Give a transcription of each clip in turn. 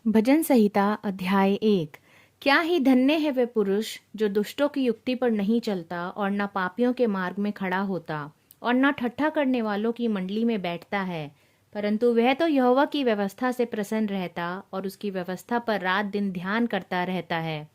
भजन संहिता अध्याय 1। क्या ही धन्य है वे पुरुष जो दुष्टों की युक्ति पर नहीं चलता और न पापियों के मार्ग में खड़ा होता और न ठट्ठा करने वालों की मंडली में बैठता है, परंतु वह तो यहोवा की व्यवस्था से प्रसन्न रहता और उसकी व्यवस्था पर रात दिन ध्यान करता रहता है।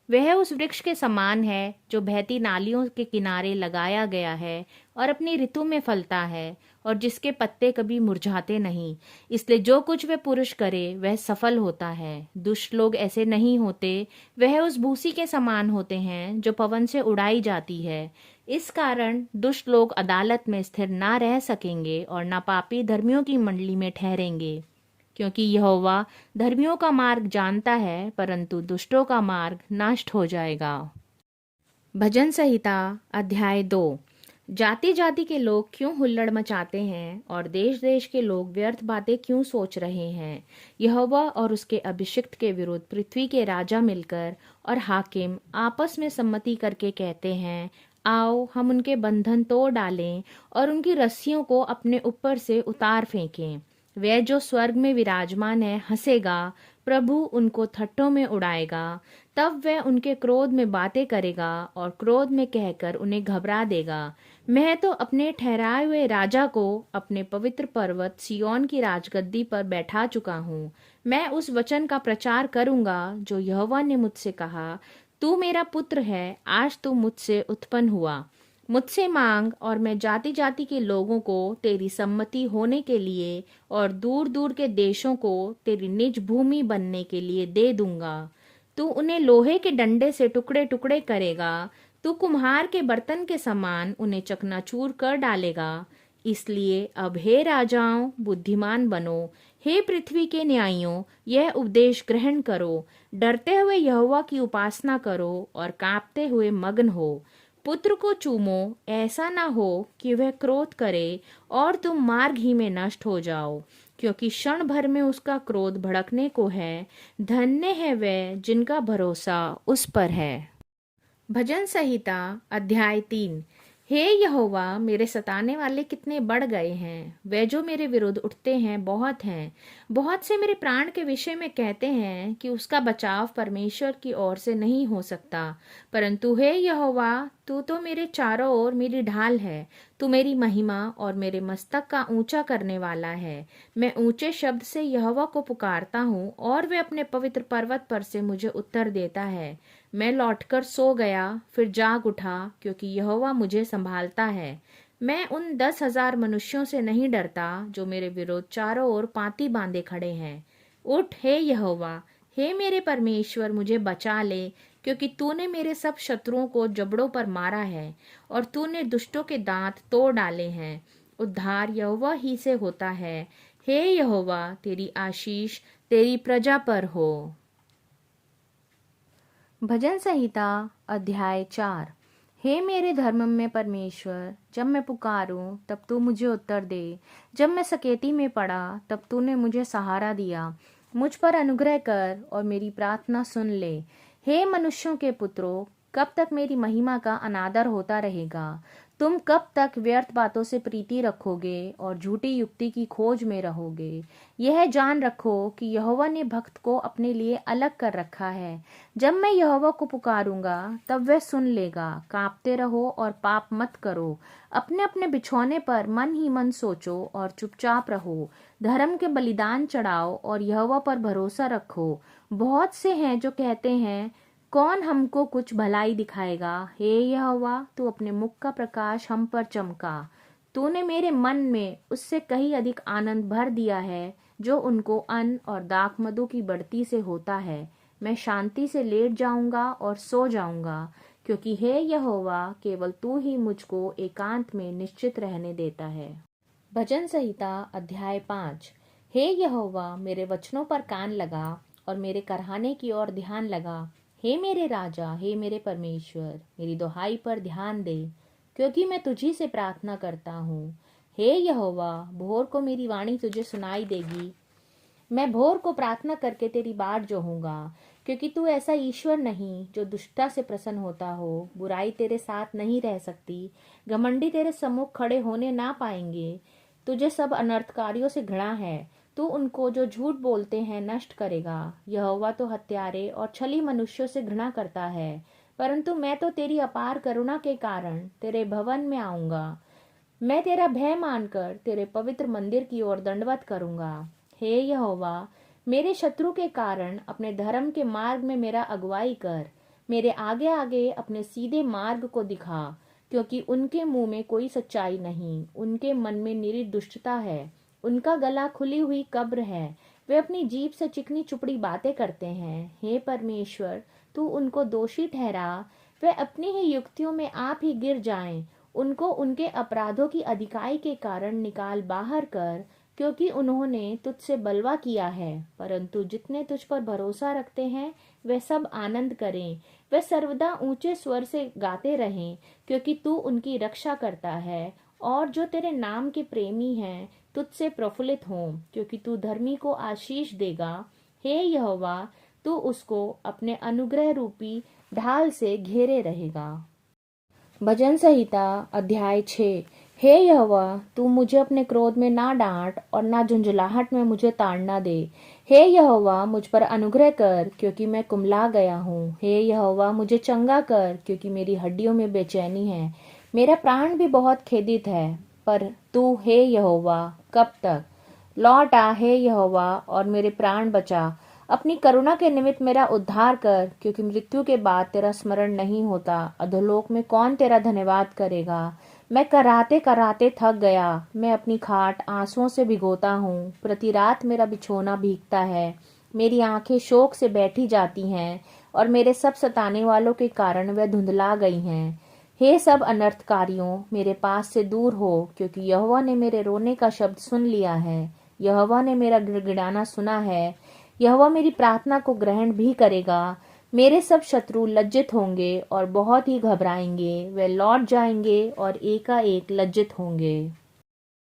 वह उस वृक्ष के समान है जो बहती नालियों के किनारे लगाया गया है और अपनी ऋतु में फलता है और जिसके पत्ते कभी मुरझाते नहीं। इसलिए जो कुछ वह पुरुष करे वह सफल होता है। दुष्ट लोग ऐसे नहीं होते, वह उस भूसी के समान होते हैं जो पवन से उड़ाई जाती है। इस कारण दुष्ट लोग अदालत में स्थिर ना रह सकेंगे और ना पापी धर्मियों की मंडली में ठहरेंगे, क्योंकि यहोवा धर्मियों का मार्ग जानता है, परंतु दुष्टों का मार्ग नष्ट हो जाएगा। भजन संहिता अध्याय 2। जाति जाति के लोग क्यों हुल्लड़ मचाते हैं और देश देश के लोग व्यर्थ बातें क्यों सोच रहे हैं। यहोवा और उसके अभिषिक्त के विरुद्ध पृथ्वी के राजा मिलकर और हाकिम आपस में सम्मति करके कहते हैं, आओ हम उनके बंधन तोड़ डालें और उनकी रस्सियों को अपने ऊपर से उतार फेंकें। वह जो स्वर्ग में विराजमान है हंसेगा, प्रभु उनको थट्टों में उड़ाएगा। तब वह उनके क्रोध में बातें करेगा और क्रोध में कहकर उन्हें घबरा देगा। मैं तो अपने ठहराए हुए राजा को अपने पवित्र पर्वत सिय्योन की राजगद्दी पर बैठा चुका हूँ। मैं उस वचन का प्रचार करूंगा जो यहोवा ने मुझसे कहा, तू मेरा पुत्र है, आज तू मुझसे उत्पन्न हुआ। मुझसे मांग और मैं जाति जाति के लोगों को तेरी सम्मति होने के लिए और दूर दूर के देशों को तेरी निज भूमि बनने के लिए दे दूंगा। तू उन्हें लोहे के डंडे से टुकड़े टुकड़े करेगा, तू कुम्हार के बर्तन के समान उन्हें चकनाचूर कर डालेगा। इसलिए अब हे राजाओं बुद्धिमान बनो, हे पृथ्वी के न्यायियों यह उपदेश ग्रहण करो। डरते हुए यहोवा की उपासना करो और कांपते हुए मग्न हो। पुत्र को चूमो, ऐसा ना हो कि वह क्रोध करे और तुम मार्ग ही में नष्ट हो जाओ, क्योंकि क्षण भर में उसका क्रोध भड़कने को है। धन्य है वे जिनका भरोसा उस पर है। भजन संहिता अध्याय 3। हे यहोवा, मेरे सताने वाले कितने बढ़ गए हैं, वे जो मेरे विरुद्ध उठते हैं बहुत हैं। बहुत से मेरे प्राण के विषय में कहते हैं कि उसका बचाव परमेश्वर की ओर से नहीं हो सकता। परंतु हे यहोवा, तू तो मेरे चारों ओर मेरी ढाल है। तू मेरी महिमा और मेरे मस्तक का ऊंचा करने वाला है। मैं ऊंचे शब्द से यहोवा को पुकारता हूँ और वह अपने पवित्र पर्वत पर से मुझे उत्तर देता है। मैं लौटकर सो गया, फिर जाग उठा, क्योंकि यहोवा मुझे संभालता है। मैं उन 10,000 मनुष्यों से नहीं डरता जो मेरे विरोध चारों ओर पांति बांधे खड़े हैं। उठ हे यहोवा, हे मेरे परमेश्वर, मुझे बचा ले, क्योंकि तूने मेरे सब शत्रुओं को जबड़ों पर मारा है और तूने दुष्टों के दांत तोड़ डाले हैं। उद्धार यहोवा ही से होता है। हे यहोवा, तेरी आशीष तेरी प्रजा पर हो। भजन संहिता अध्याय 4। हे मेरे धर्म में परमेश्वर, जब मैं पुकारूं तब तू मुझे उत्तर दे। जब मैं सकेती में पड़ा तब तूने मुझे सहारा दिया। मुझ पर अनुग्रह कर और मेरी प्रार्थना सुन ले। हे मनुष्यों के पुत्रों, कब तक मेरी महिमा का अनादर होता रहेगा। तुम कब तक व्यर्थ बातों से प्रीति रखोगे और झूठी युक्ति की खोज में रहोगे। यह जान रखो कि यहोवा ने भक्त को अपने लिए अलग कर रखा है। जब मैं यहोवा को पुकारूंगा तब वह सुन लेगा। कांपते रहो और पाप मत करो। अपने अपने बिछौने पर मन ही मन सोचो और चुपचाप रहो। धर्म के बलिदान चढ़ाओ और यहोवा पर भरोसा रखो। बहुत से हैं जो कहते हैं, कौन हमको कुछ भलाई दिखाएगा। हे यहोवा, तू अपने मुख का प्रकाश हम पर चमका। तूने मेरे मन में उससे कहीं अधिक आनंद भर दिया है जो उनको अन्न और दाख मधु की बढ़ती से होता है। मैं शांति से लेट जाऊंगा और सो जाऊंगा, क्योंकि हे यहोवा, केवल तू ही मुझको एकांत में निश्चित रहने देता है। भजन संहिता अध्याय 5। हे यहोवा, मेरे वचनों पर कान लगा और मेरे कराहने की ओर ध्यान लगा। हे मेरे राजा, हे मेरे परमेश्वर, मेरी दुहाई पर ध्यान दे, क्योंकि मैं तुझी से प्रार्थना करता हूँ। हे यहोवा, भोर को मेरी वाणी तुझे सुनाई देगी। मैं भोर को प्रार्थना करके तेरी बाट जोहूंगा, क्योंकि तू ऐसा ईश्वर नहीं जो दुष्टता से प्रसन्न होता हो। बुराई तेरे साथ नहीं रह सकती, घमंडी तेरे सम्मुख खड़े होने ना पाएंगे। तुझे सब अनर्थकारियों से घृणा है। तू उनको जो झूठ बोलते हैं नष्ट करेगा। यहोवा तो हत्यारे और छली मनुष्यों से घृणा करता है, परंतु मैं तो तेरी अपार करुणा के कारण तेरे भवन में आऊंगा। मैं तेरा भय मानकर तेरे पवित्र मंदिर की ओर दंडवत करूंगा। हे यहोवा, मेरे शत्रु के कारण अपने धर्म के मार्ग में मेरा अगुवाई कर। मेरे आगे आगे अपने सीधे मार्ग को दिखा, क्योंकि उनके मुंह में कोई सच्चाई नहीं, उनके मन में निरी दुष्टता है। उनका गला खुली हुई कब्र है, वे अपनी जीभ से चिकनी चुपड़ी बातें करते हैं। हे परमेश्वर, तू उनको दोषी ठहरा, वे अपनी ही युक्तियों में आप ही गिर जाएं। उनको उनके अपराधों की अधिकाई के कारण निकाल बाहर कर, क्योंकि उन्होंने तुझसे बलवा किया है। परंतु जितने तुझ पर भरोसा रखते हैं वे सब आनंद करें, वे सर्वदा ऊंचे स्वर से गाते रहें, क्योंकि तू उनकी रक्षा करता है। और जो तेरे नाम के प्रेमी हैं तुझसे प्रफुल्लित हों, क्योंकि तू धर्मी को आशीष देगा। हे यहोवा, तू उसको अपने अनुग्रह रूपी ढाल से घेरे रहेगा। भजन संहिता अध्याय 6। हे यहोवा, तू मुझे अपने क्रोध में ना डांट और ना झुंझलाहट में मुझे ताड़ना दे। हे यहोवा, मुझ पर अनुग्रह कर, क्योंकि मैं कुम्हला गया हूँ। हे यहोवा, मुझे चंगा कर, क्योंकि मेरी हड्डियों में बेचैनी है। मेरा प्राण भी बहुत खेदित है। पर तू हे यहोवा कब तक? लौट आ हे यहोवा, और मेरे प्राण बचा। अपनी करुणा के निमित्त मेरा उद्धार कर, क्योंकि मृत्यु के बाद तेरा स्मरण नहीं होता। अधोलोक में कौन तेरा धन्यवाद करेगा? मैं कराते कराते थक गया, मैं अपनी खाट आंसुओं से भिगोता हूँ। प्रति रात मेरा बिछौना भीगता है, मेरी आंखें शोक से बैठी जाती हैं, और मेरे सब सताने वालों के कारण वह धुंधला गई हैं। हे सब अनर्थकारियों, मेरे पास से दूर हो, क्योंकि यहोवा ने मेरे रोने का शब्द सुन लिया है। यहोवा ने मेरा गिड़गिड़ाना सुना है। यहोवा मेरी प्रार्थना को ग्रहण भी करेगा। मेरे सब शत्रु लज्जित होंगे और बहुत ही घबराएंगे, वे लौट जाएंगे और एकाएक लज्जित होंगे।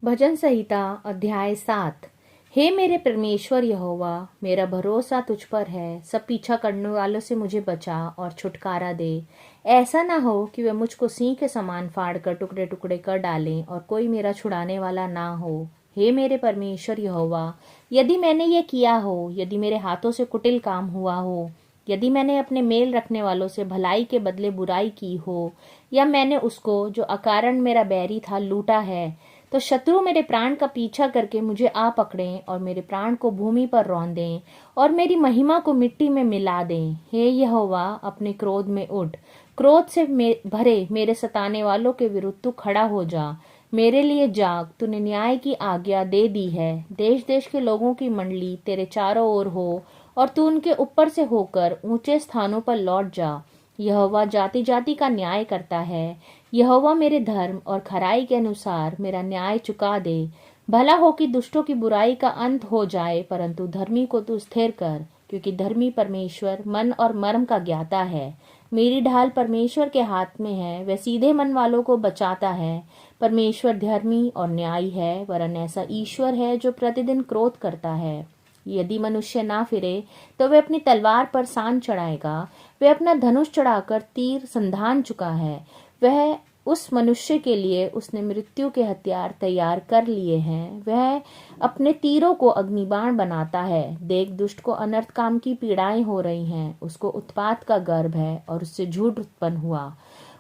भजन संहिता अध्याय 7। हे मेरे परमेश्वर यहोवा, मेरा भरोसा तुझ पर है। सब पीछा करने वालों से मुझे बचा और छुटकारा दे। ऐसा ना हो कि वे मुझको सिंह के समान फाड़ कर टुकड़े टुकड़े कर डालें और कोई मेरा छुड़ाने वाला ना हो। हे मेरे परमेश्वर यहोवा, यदि मैंने ये किया हो, यदि मेरे हाथों से कुटिल काम हुआ हो, यदि मैंने अपने मेल रखने वालों से भलाई के बदले बुराई की हो, या मैंने उसको जो अकारण मेरा बैरी था लूटा है, तो शत्रु मेरे प्राण का पीछा करके मुझे आ पकड़ें और मेरे प्राण को भूमि पर रौंद दें और मेरी महिमा को मिट्टी में मिला दें। हे यहोवा, अपने क्रोध में उठ, क्रोध से भरे मेरे सताने वालों के विरुद्ध तू खड़ा हो जा। मेरे लिए जाग, तूने न्याय की आज्ञा दे दी है। देश देश के लोगों की मंडली तेरे चारों ओर हो, और तू उनके ऊपर से होकर ऊंचे स्थानों पर लौट जा। यहोवा जाति जाति का न्याय करता है। यहोवा मेरे धर्म और खराई के अनुसार मेरा न्याय चुका दे। भला हो कि दुष्टों की बुराई का अंत हो जाए, परंतु धर्मी को तू स्थिर कर, क्योंकि धर्मी परमेश्वर मन और मर्म का ज्ञाता है। मेरी ढाल परमेश्वर के हाथ में है, वह सीधे मन वालों को बचाता है। परमेश्वर धर्मी और न्यायी है, वरन ऐसा ईश्वर है जो प्रतिदिन क्रोध करता है। यदि मनुष्य ना फिरे तो वे अपनी तलवार पर सान चढ़ाएगा। वे अपना धनुष चढ़ाकर तीर संधान चुका है। वह उस मनुष्य के लिए उसने मृत्यु के हथियार तैयार कर लिए हैं। वह अपने तीरों को अग्निबाण बनाता है। देख, दुष्ट को अनर्थ काम की पीड़ाएं हो रही हैं। उसको उत्पात का गर्भ है और उससे झूठ उत्पन्न हुआ।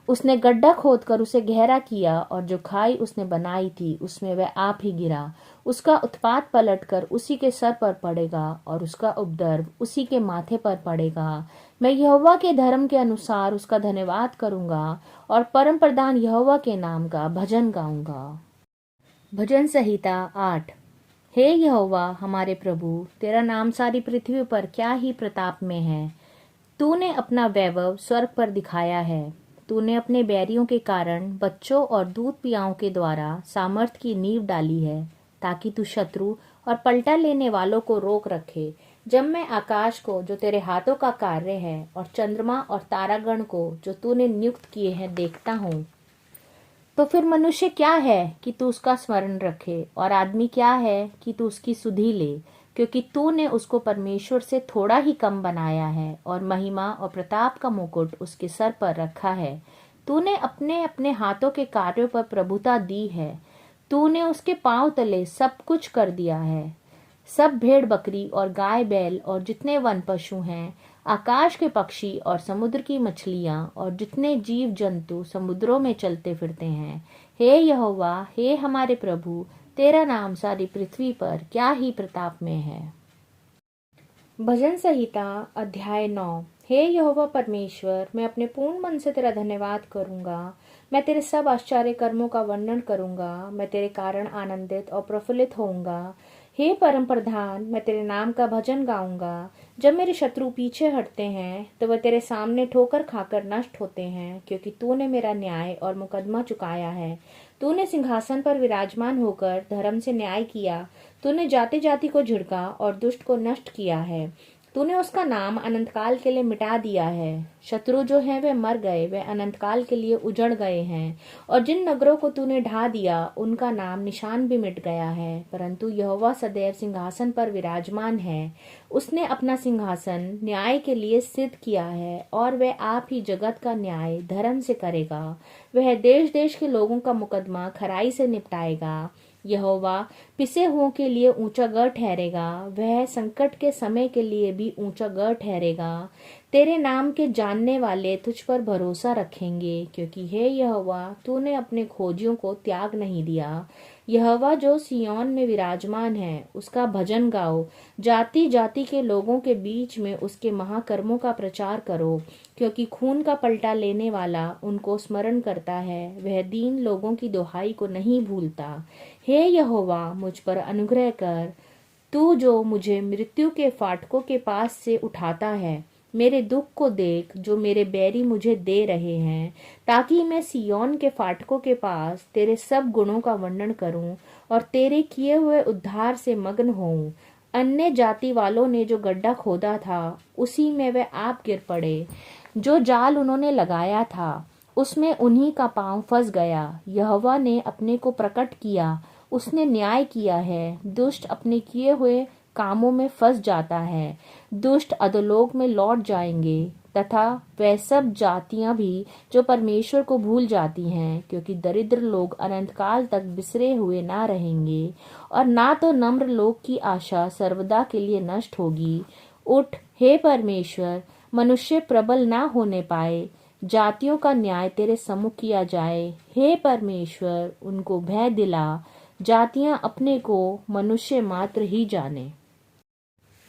उसने गड्ढा खोदकर उसे गहरा किया, और जो खाई उसने बनाई थी उसमें वह आप ही गिरा। उसका उत्पात पलटकर उसी के सर पर पड़ेगा, और उसका उपद्रव उसी के माथे पर पड़ेगा। मैं यहोवा के धर्म के अनुसार उसका धन्यवाद करूंगा, और परम प्रधान यहोवा के नाम का भजन गाऊंगा। भजन संहिता 8। हे यहोवा हमारे प्रभु, तेरा नाम सारी पृथ्वी पर क्या ही प्रताप में है। तूने अपना वैभव स्वर्ग पर दिखाया है। तूने अपने बैरियों के कारण बच्चों और दूध पियाओं के द्वारा सामर्थ की नींव डाली है, ताकि तू शत्रु और पलटा लेने वालों को रोक रखे। जब मैं आकाश को जो तेरे हाथों का कार्य है, और चंद्रमा और तारागण को जो तूने नियुक्त किए हैं देखता हूँ, तो फिर मनुष्य क्या है कि तू उसका स्मरण रखे, और आदमी क्या है कि तू उसकी सुधि ले। क्योंकि तूने उसको परमेश्वर से थोड़ा ही कम बनाया है, और महिमा और प्रताप का मुकुट उसके सर पर रखा है। तूने अपने अपने हाथों के कार्यों पर प्रभुता दी है। तूने उसके पांव तले सब कुछ कर दिया है। सब भेड़ बकरी और गाय बैल और जितने वन पशु हैं, आकाश के पक्षी और समुद्र की मछलियां और जितने जीव जंतु समुद्रों में चलते फिरते हैं, हे यहोवा, हे हमारे प्रभु, तेरा नाम सारी पृथ्वी पर क्या ही प्रताप में है। भजन संहिता अध्याय 9। हे यहोवा परमेश्वर, मैं अपने पूर्ण मन से तेरा धन्यवाद करूंगा। मैं तेरे सब आश्चर्य कर्मों का वर्णन करूंगा। मैं तेरे कारण आनंदित और प्रफुल्लित होऊंगा। हे परम प्रधान, मैं तेरे नाम का भजन गाऊंगा। जब मेरे शत्रु पीछे हटते हैं तो वह तेरे सामने ठोकर खाकर नष्ट होते हैं, क्योंकि तूने मेरा न्याय और मुकदमा चुकाया है। तूने सिंहासन पर विराजमान होकर धर्म से न्याय किया। तूने जाति जाति को झिड़का और दुष्ट को नष्ट किया है। तूने उसका नाम अनंतकाल के लिए मिटा दिया है। शत्रु जो हैं वे मर गए, वे अनंतकाल के लिए उजड़ गए हैं। और जिन नगरों को तूने ढा दिया उनका नाम निशान भी मिट गया है। परंतु यहोवा सदैव सिंहासन पर विराजमान है। उसने अपना सिंहासन न्याय के लिए सिद्ध किया है, और वह आप ही जगत का न्याय धर्म से करेगा। वह देश देश के लोगों का मुकदमा खराई से निपटाएगा। यहोवा पिसे हुओं के लिए ऊंचा गढ़ ठहरेगा। वह संकट के समय के लिए भी ऊंचा गढ़ ठहरेगा। तेरे नाम के जानने वाले तुझ पर भरोसा रखेंगे, क्योंकि हे यहोवा, तूने अपने खोजियों को त्याग नहीं दिया। यहोवा जो सिय्योन में विराजमान है, उसका भजन गाओ। जाति जाति के लोगों के बीच में उसके महाकर्मों का प्रचार करो, क्योंकि खून का पलटा लेने वाला उनको स्मरण करता है। वह दीन लोगों की दुहाई को नहीं भूलता। हे यहोवा, मुझ पर अनुग्रह कर। तू जो मुझे मृत्यु के फाटकों के पास से उठाता है, मेरे दुख को देख जो मेरे बैरी मुझे दे रहे हैं, ताकि मैं सिय्योन के फाटकों के पास तेरे सब गुणों का वर्णन करूं और तेरे किए हुए उद्धार से मग्न होऊं। अन्य जाति वालों ने जो गड्ढा खोदा था, उसी में वे आप गिर पड़े। जो जाल उन्होंने लगाया था, उसमें उन्हीं का पांव फंस गया। यहोवा ने अपने को प्रकट किया, उसने न्याय किया है। दुष्ट अपने किए हुए कामों में फंस जाता है। दुष्ट अधोलोक में लौट जाएंगे, तथा वह सब जातियां भी जो परमेश्वर को भूल जाती हैं, क्योंकि दरिद्र लोग अनंतकाल तक बिसरे हुए ना रहेंगे, और ना तो नम्र लोग की आशा सर्वदा के लिए नष्ट होगी। उठ हे परमेश्वर, मनुष्य प्रबल ना होने पाए। जातियों का न्याय तेरे सम्मुख किया जाए। हे परमेश्वर, उनको भय दिला। जातियां अपने को मनुष्य मात्र ही जाने।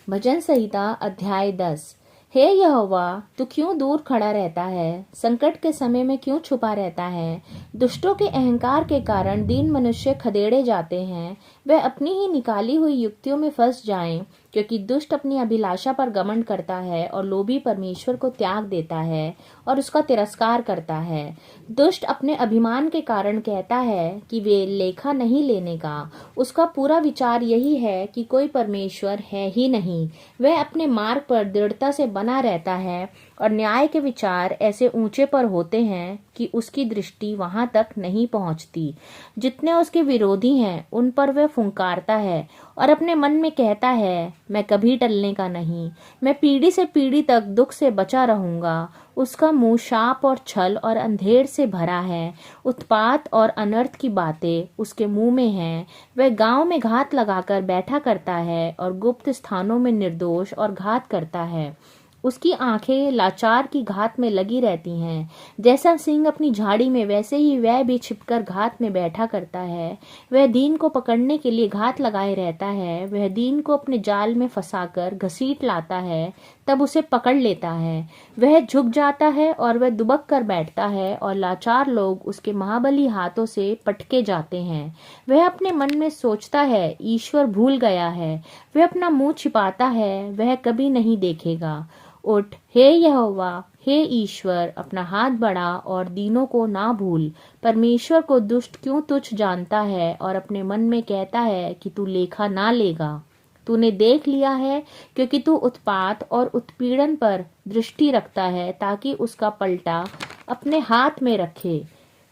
भजन संहिता अध्याय 10। हे यहोवा, तू क्यों दूर खड़ा रहता है? संकट के समय में क्यों छुपा रहता है? दुष्टों के अहंकार के कारण दीन मनुष्य खदेड़े जाते हैं। वे अपनी ही निकाली हुई युक्तियों में फंस जाएं, क्योंकि दुष्ट अपनी अभिलाषा पर घमंड करता है और लोभी परमेश्वर को त्याग देता है और उसका तिरस्कार करता है। दुष्ट अपने अभिमान के कारण कहता है कि वे लेखा नहीं लेने का। उसका पूरा विचार यही है कि कोई परमेश्वर है ही नहीं। वह अपने मार्ग पर दृढ़ता से बना रहता है, और न्याय के विचार ऐसे ऊंचे पर होते हैं कि उसकी दृष्टि वहां तक नहीं पहुंचती। जितने उसके विरोधी हैं उन पर वह फुंकारता है और अपने मन में कहता है, मैं कभी टलने का नहीं, मैं पीढ़ी से पीढ़ी तक दुख से बचा रहूंगा। उसका मुंह शाप और छल और अंधेर से भरा है। उत्पात और अनर्थ की बातें उसके मुंह में हैं। वह गांव में घात लगाकर बैठा करता है और गुप्त स्थानों में निर्दोष और घात करता है। उसकी आंखें लाचार की घात में लगी रहती हैं। जैसा सिंह अपनी झाड़ी में, वैसे ही वह भी छिपकर घात में बैठा करता है। वह दीन को पकड़ने के लिए घात लगाए रहता है। वह दीन को अपने जाल में फंसाकर घसीट लाता है, तब उसे पकड़ लेता है। वह झुक जाता है और वह दुबक कर बैठता है, और लाचार लोग उसके महाबली हाथों से पटके जाते हैं। वह अपने मन में सोचता है, ईश्वर भूल गया है। वह अपना मुंह छिपाता है, वह कभी नहीं देखेगा। उठ हे यहोवा, हे ईश्वर, अपना हाथ बढ़ा और दीनों को ना भूल। परमेश्वर को दुष्ट क्यों तुच्छ जानता है और अपने मन में कहता है कि तू लेखा ना लेगा। तूने देख लिया है, क्योंकि तू उत्पात और उत्पीड़न पर दृष्टि रखता है, ताकि उसका पलटा अपने हाथ में रखे।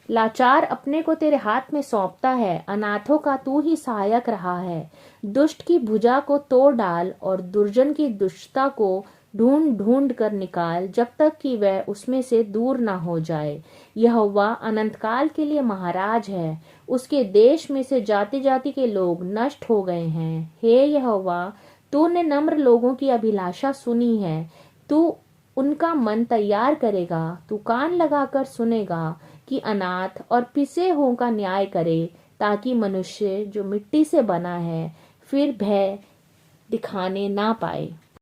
लाचार अपने को तेरे हाथ में सौंपता है। अनाथों का तू ही सहायक रहा है। दुष्ट की भुजा को तोड़ डाल और दुर्जन की दुष्टता को ढूंढ ढूंढ कर निकाल, जब तक कि वह उसमें से दूर ना हो जाए। यहोवा अनंत काल के लिए महाराज है, उसके देश में से जाति जाति के लोग नष्ट हो गए हैं। हे यहोवा, तूने नम्र लोगों की अभिलाषा सुनी है, तू उनका मन तैयार करेगा। तू कान लगाकर सुनेगा कि अनाथ और पिसे हुओं का न्याय करे, ताकि मनुष्य जो मिट्टी से बना है फिर भय दिखाने ना पाए।